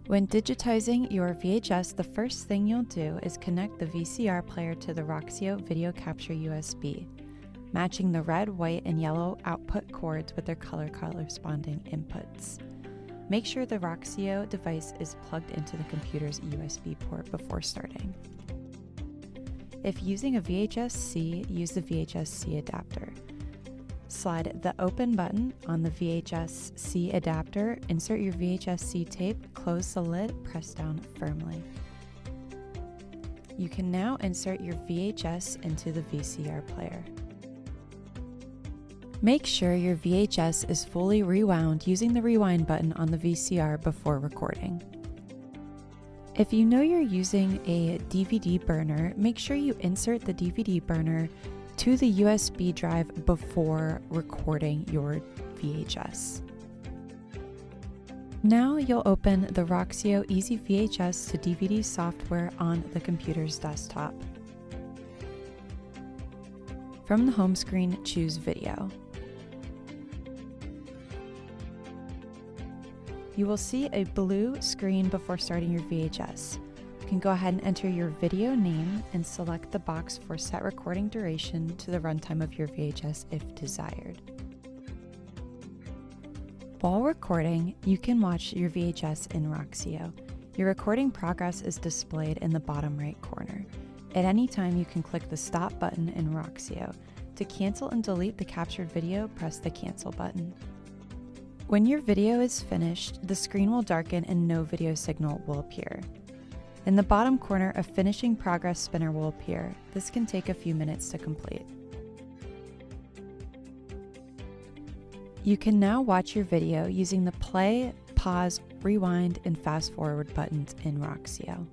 When digitizing your VHS, the first thing you'll do is connect the VCR player to the Roxio Video Capture USB, matching the red, white, and yellow output cords with their color corresponding inputs. Make sure the Roxio device is plugged into the computer's USB port before starting. If using a VHS-C, use the VHS-C adapter. Slide the open button on the VHS-C adapter, insert your VHS-C tape, close the lid, press down firmly. You can now insert your VHS into the VCR player. Make sure your VHS is fully rewound using the rewind button on the VCR before recording. If you know you're using a DVD burner, make sure you insert the DVD burner to the USB drive before recording your VHS. Now you'll open the Roxio Easy VHS to DVD software on the computer's desktop. From the home screen, choose Video. You will see a blue screen before starting your VHS. You can go ahead and enter your video name and select the box for set recording duration to the runtime of your VHS if desired. While recording, you can watch your VHS in Roxio. Your recording progress is displayed in the bottom right corner. At any time, you can click the stop button in Roxio. To cancel and delete the captured video, press the cancel button. When your video is finished, the screen will darken and no video signal will appear. In the bottom corner, a finishing progress spinner will appear. This can take a few minutes to complete. You can now watch your video using the play, pause, rewind, and fast forward buttons in Roxio.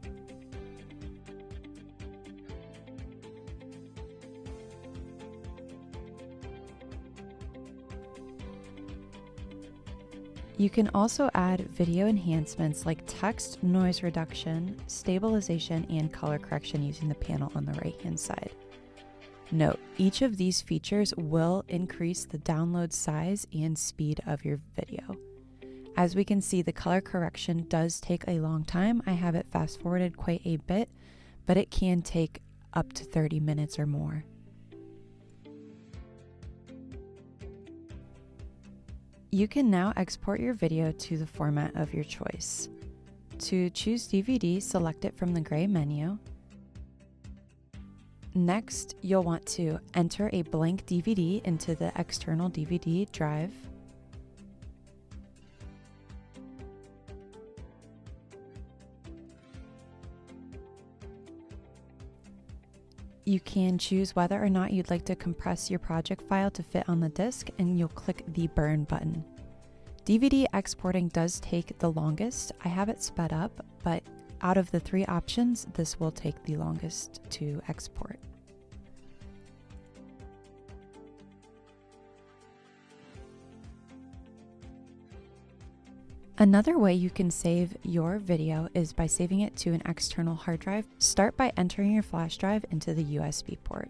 You can also add video enhancements like text, noise reduction, stabilization, and color correction using the panel on the right-hand side. Note, each of these features will increase the download size and speed of your video. As we can see, the color correction does take a long time. I have it fast forwarded quite a bit, but it can take up to 30 minutes or more. You can now export your video to the format of your choice. To choose DVD, select it from the gray menu. Next, you'll want to enter a blank DVD into the external DVD drive. You can choose whether or not you'd like to compress your project file to fit on the disk, and you'll click the burn button. DVD exporting does take the longest. I have it sped up, but out of the three options, this will take the longest to export. Another way you can save your video is by saving it to an external hard drive. Start by entering your flash drive into the USB port.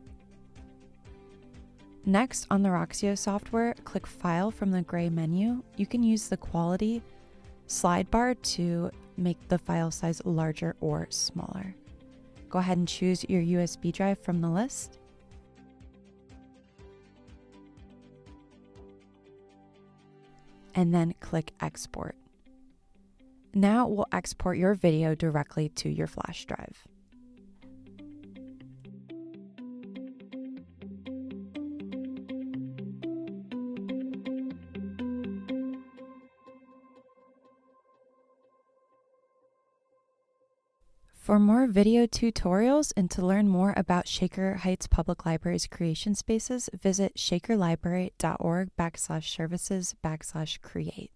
Next, on the Roxio software, click File from the gray menu. You can use the Quality slide bar to make the file size larger or smaller. Go ahead and choose your USB drive from the list. And then click Export. Now we'll export your video directly to your flash drive. For more video tutorials and to learn more about Shaker Heights Public Library's creation spaces, visit shakerlibrary.org/services/create.